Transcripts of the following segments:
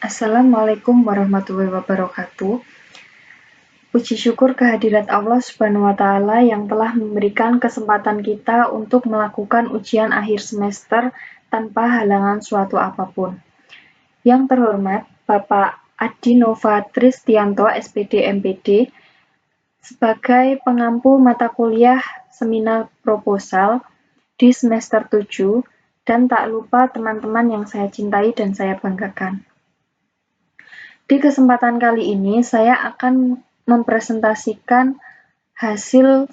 Assalamualaikum warahmatullahi wabarakatuh. Puji syukur kehadirat Allah Subhanahu wa Ta'ala yang telah memberikan kesempatan kita untuk melakukan ujian akhir semester tanpa halangan suatu apapun. Yang terhormat Bapak Adi Nova Tristianto, SPD MPD, sebagai pengampu mata kuliah seminar proposal di semester 7, dan tak lupa teman-teman yang saya cintai dan saya banggakan. Di kesempatan kali ini, saya akan mempresentasikan hasil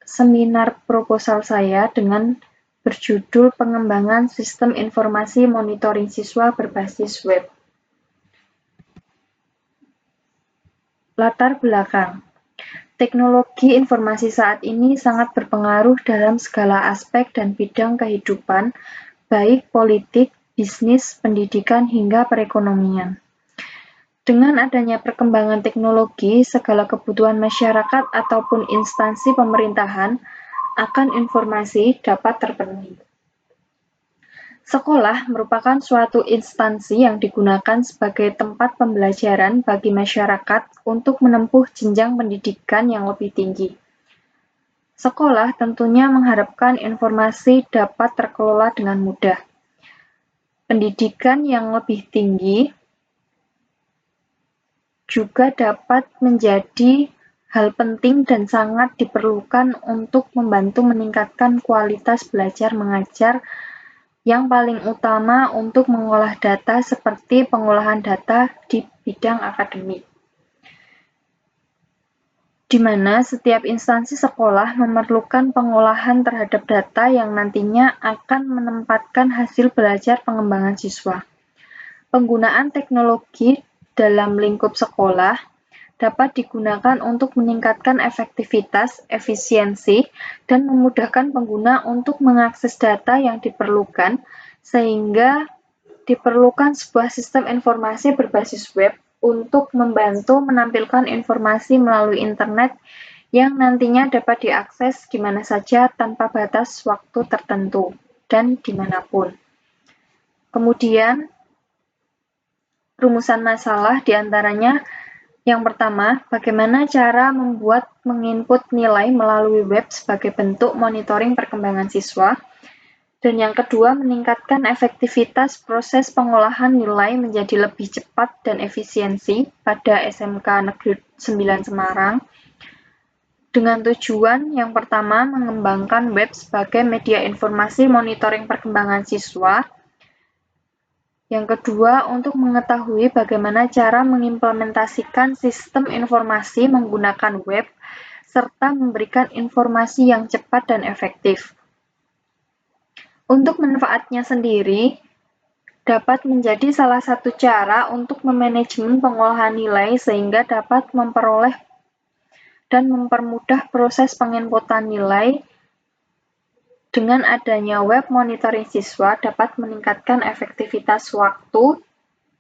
seminar proposal saya dengan berjudul Pengembangan Sistem Informasi Monitoring Siswa Berbasis Web. Latar belakang. Teknologi informasi saat ini sangat berpengaruh dalam segala aspek dan bidang kehidupan, baik politik, bisnis, pendidikan, hingga perekonomian. Dengan adanya perkembangan teknologi, segala kebutuhan masyarakat ataupun instansi pemerintahan akan informasi dapat terpenuhi. Sekolah merupakan suatu instansi yang digunakan sebagai tempat pembelajaran bagi masyarakat untuk menempuh jenjang pendidikan yang lebih tinggi. Sekolah tentunya mengharapkan informasi dapat terkelola dengan mudah. Pendidikan yang lebih tinggi juga dapat menjadi hal penting dan sangat diperlukan untuk membantu meningkatkan kualitas belajar mengajar yang paling utama untuk mengolah data seperti pengolahan data di bidang akademik, di mana setiap instansi sekolah memerlukan pengolahan terhadap data yang nantinya akan menempatkan hasil belajar pengembangan siswa. Penggunaan teknologi dalam lingkup sekolah dapat digunakan untuk meningkatkan efektivitas, efisiensi, dan memudahkan pengguna untuk mengakses data yang diperlukan, sehingga diperlukan sebuah sistem informasi berbasis web untuk membantu menampilkan informasi melalui internet yang nantinya dapat diakses di mana saja tanpa batas waktu tertentu dan dimanapun. Kemudian, rumusan masalah diantaranya yang pertama, bagaimana cara membuat menginput nilai melalui web sebagai bentuk monitoring perkembangan siswa. Dan yang kedua, meningkatkan efektivitas proses pengolahan nilai menjadi lebih cepat dan efisiensi pada SMK Negeri 9 Semarang. Dengan tujuan yang pertama, mengembangkan web sebagai media informasi monitoring perkembangan siswa. Yang kedua, untuk mengetahui bagaimana cara mengimplementasikan sistem informasi menggunakan web, serta memberikan informasi yang cepat dan efektif. Untuk manfaatnya sendiri, dapat menjadi salah satu cara untuk memanajemen pengolahan nilai sehingga dapat memperoleh dan mempermudah proses penginputan nilai. Dengan adanya web monitoring siswa dapat meningkatkan efektivitas waktu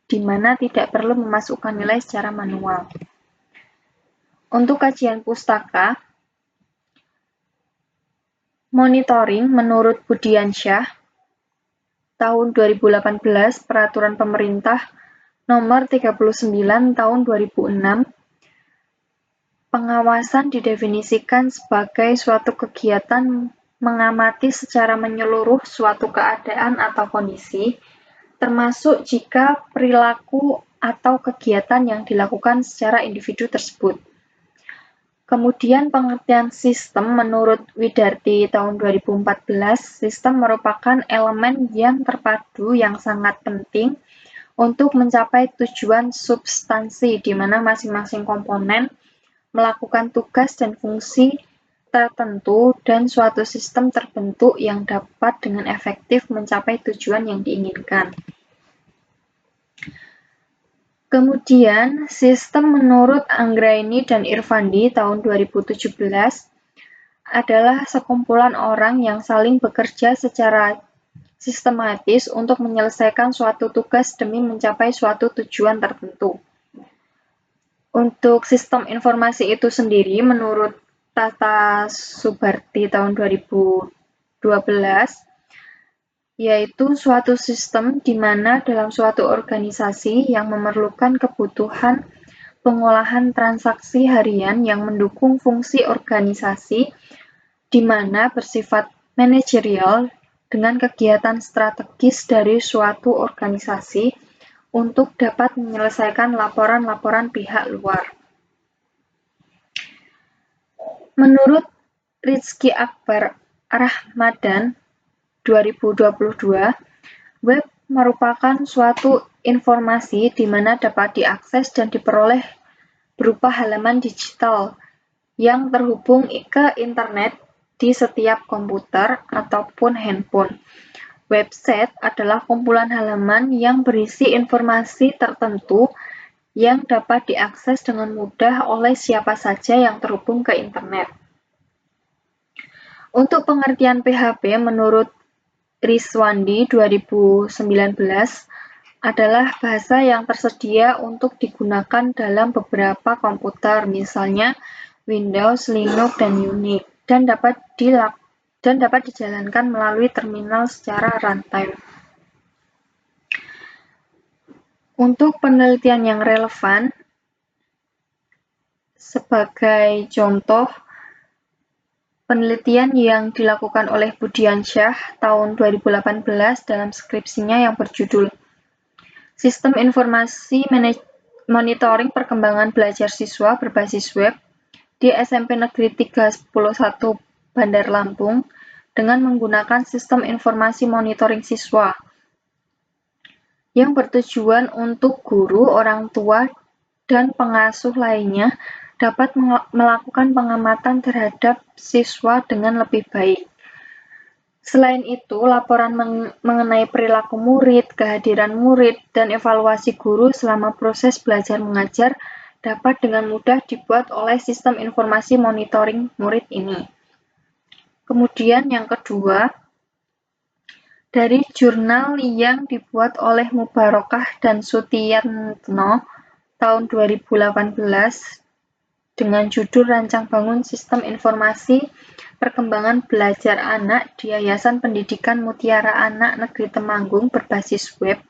di mana tidak perlu memasukkan nilai secara manual. Untuk kajian pustaka, monitoring menurut Budiansyah, tahun 2018, Peraturan Pemerintah Nomor 39 Tahun 2006, pengawasan didefinisikan sebagai suatu kegiatan mengamati secara menyeluruh suatu keadaan atau kondisi, termasuk jika perilaku atau kegiatan yang dilakukan secara individu tersebut. Kemudian pengertian sistem menurut Widarti tahun 2014, sistem merupakan elemen yang terpadu yang sangat penting untuk mencapai tujuan substansi di mana masing-masing komponen melakukan tugas dan fungsi tertentu dan suatu sistem terbentuk yang dapat dengan efektif mencapai tujuan yang diinginkan. Kemudian, sistem menurut Anggraini dan Irvandi tahun 2017 adalah sekumpulan orang yang saling bekerja secara sistematis untuk menyelesaikan suatu tugas demi mencapai suatu tujuan tertentu. Untuk sistem informasi itu sendiri, menurut Tata Subarti tahun 2012, yaitu suatu sistem di mana dalam suatu organisasi yang memerlukan kebutuhan pengolahan transaksi harian yang mendukung fungsi organisasi, di mana bersifat manajerial dengan kegiatan strategis dari suatu organisasi untuk dapat menyelesaikan laporan-laporan pihak luar. Menurut Rizky Akbar Ramadan 2022, web merupakan suatu informasi di mana dapat diakses dan diperoleh berupa halaman digital yang terhubung ke internet di setiap komputer ataupun handphone. Website adalah kumpulan halaman yang berisi informasi tertentu yang dapat diakses dengan mudah oleh siapa saja yang terhubung ke internet. Untuk pengertian PHP menurut Rizwandi 2019 adalah bahasa yang tersedia untuk digunakan dalam beberapa komputer, misalnya Windows, Linux, dan Unix, dan dapat dijalankan melalui terminal secara runtime. Untuk penelitian yang relevan, sebagai contoh, penelitian yang dilakukan oleh Budiansyah tahun 2018 dalam skripsinya yang berjudul Sistem Informasi Monitoring Perkembangan Belajar Siswa Berbasis Web di SMP Negeri 311 Bandar Lampung dengan menggunakan sistem informasi monitoring siswa yang bertujuan untuk guru, orang tua, dan pengasuh lainnya dapat melakukan pengamatan terhadap siswa dengan lebih baik. Selain itu, laporan mengenai perilaku murid, kehadiran murid, dan evaluasi guru selama proses belajar mengajar dapat dengan mudah dibuat oleh sistem informasi monitoring murid ini. Kemudian yang kedua, dari jurnal yang dibuat oleh Mubarokah dan Sutiyatno tahun 2018 dengan judul Rancang Bangun Sistem Informasi Perkembangan Belajar Anak di Yayasan Pendidikan Mutiara Anak Negeri Temanggung berbasis web.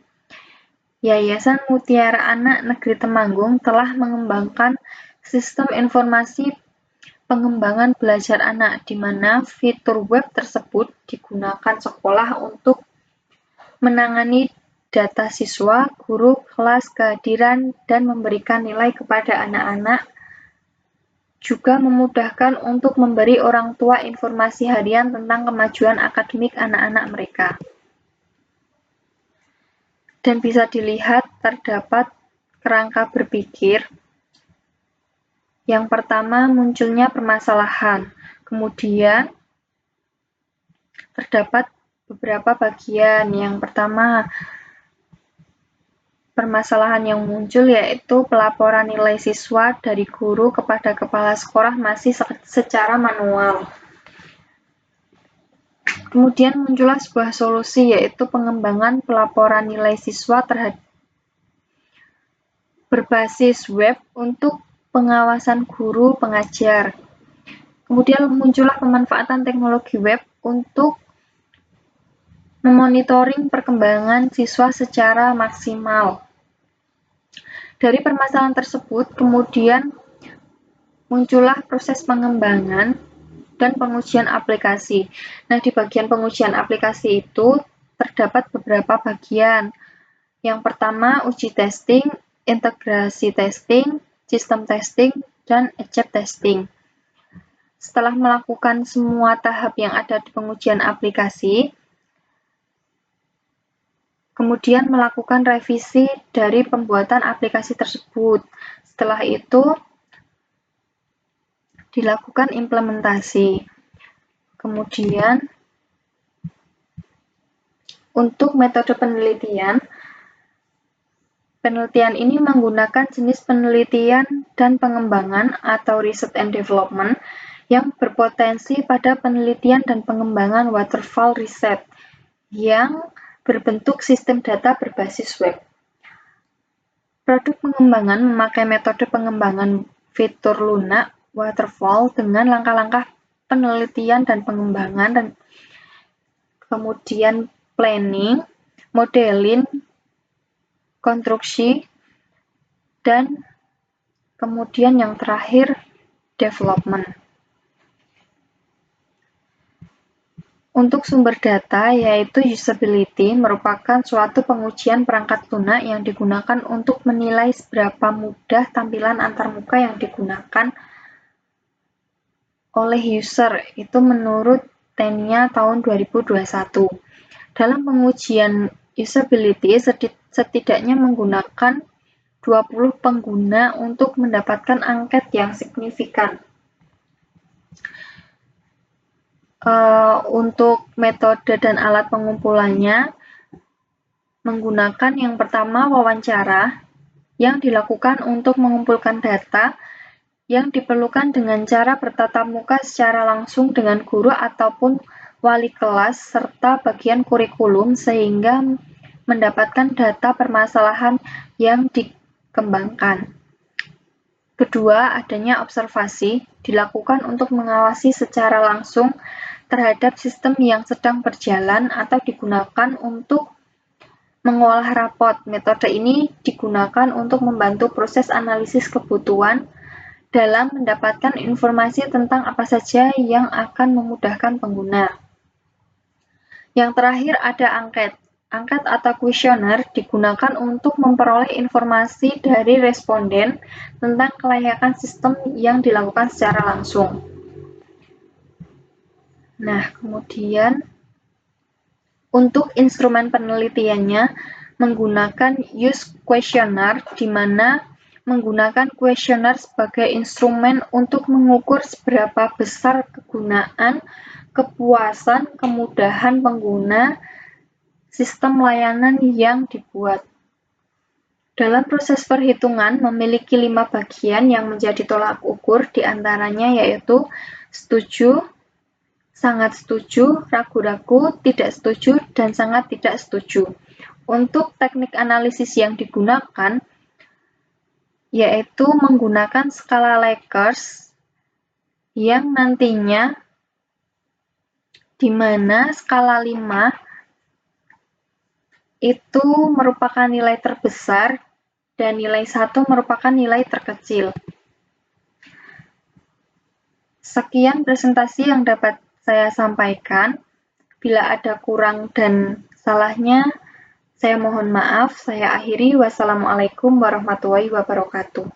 Yayasan Mutiara Anak Negeri Temanggung telah mengembangkan sistem informasi pengembangan belajar anak di mana fitur web tersebut digunakan sekolah untuk menangani data siswa, guru, kelas, kehadiran, dan memberikan nilai kepada anak-anak, juga memudahkan untuk memberi orang tua informasi harian tentang kemajuan akademik anak-anak mereka. Dan bisa dilihat terdapat kerangka berpikir. Yang pertama, munculnya permasalahan. Kemudian, terdapat beberapa bagian. Yang pertama, permasalahan yang muncul yaitu pelaporan nilai siswa dari guru kepada kepala sekolah masih secara manual. Kemudian muncullah sebuah solusi yaitu pengembangan pelaporan nilai siswa terhadap berbasis web untuk pengawasan guru pengajar. Kemudian muncullah pemanfaatan teknologi web untuk memonitoring perkembangan siswa secara maksimal. Dari permasalahan tersebut, kemudian muncullah proses pengembangan dan pengujian aplikasi. Nah, di bagian pengujian aplikasi itu terdapat beberapa bagian. Yang pertama, uji testing, integrasi testing, sistem testing, dan eject testing. Setelah melakukan semua tahap yang ada di pengujian aplikasi, kemudian melakukan revisi dari pembuatan aplikasi tersebut. Setelah itu, dilakukan implementasi. Kemudian, untuk metode penelitian ini menggunakan jenis penelitian dan pengembangan atau research and development yang berpotensi pada penelitian dan pengembangan waterfall research yang berbentuk sistem data berbasis web. Produk pengembangan memakai metode pengembangan fitur lunak waterfall dengan langkah-langkah penelitian dan pengembangan dan kemudian planning, modeling, konstruksi, dan kemudian yang terakhir development. Untuk sumber data, yaitu usability, merupakan suatu pengujian perangkat lunak yang digunakan untuk menilai seberapa mudah tampilan antarmuka yang digunakan oleh user, itu menurut Tenya tahun 2021. Dalam pengujian usability, setidaknya menggunakan 20 pengguna untuk mendapatkan angket yang signifikan. Untuk metode dan alat pengumpulannya, menggunakan yang pertama wawancara, yang dilakukan untuk mengumpulkan data yang diperlukan dengan cara bertatap muka secara langsung dengan guru ataupun wali kelas serta bagian kurikulum sehingga mendapatkan data permasalahan yang dikembangkan. Kedua, adanya observasi dilakukan untuk mengawasi secara langsung terhadap sistem yang sedang berjalan atau digunakan untuk mengolah rapot. Metode ini digunakan untuk membantu proses analisis kebutuhan dalam mendapatkan informasi tentang apa saja yang akan memudahkan pengguna. Yang terakhir ada angket. Angket atau kuesioner digunakan untuk memperoleh informasi dari responden tentang kelayakan sistem yang dilakukan secara langsung. Nah, kemudian untuk instrumen penelitiannya menggunakan use questionnaire, di mana menggunakan kuesioner sebagai instrumen untuk mengukur seberapa besar kegunaan, kepuasan, kemudahan pengguna sistem layanan yang dibuat. Dalam proses perhitungan memiliki 5 bagian yang menjadi tolak ukur, diantaranya yaitu setuju, sangat setuju, ragu-ragu, tidak setuju, dan sangat tidak setuju. Untuk teknik analisis yang digunakan, yaitu menggunakan skala Likert yang nantinya di mana skala 5 itu merupakan nilai terbesar dan nilai 1 merupakan nilai terkecil. Sekian presentasi yang dapat saya sampaikan. Bila ada kurang dan salahnya, saya mohon maaf. Saya akhiri. Wassalamualaikum warahmatullahi wabarakatuh.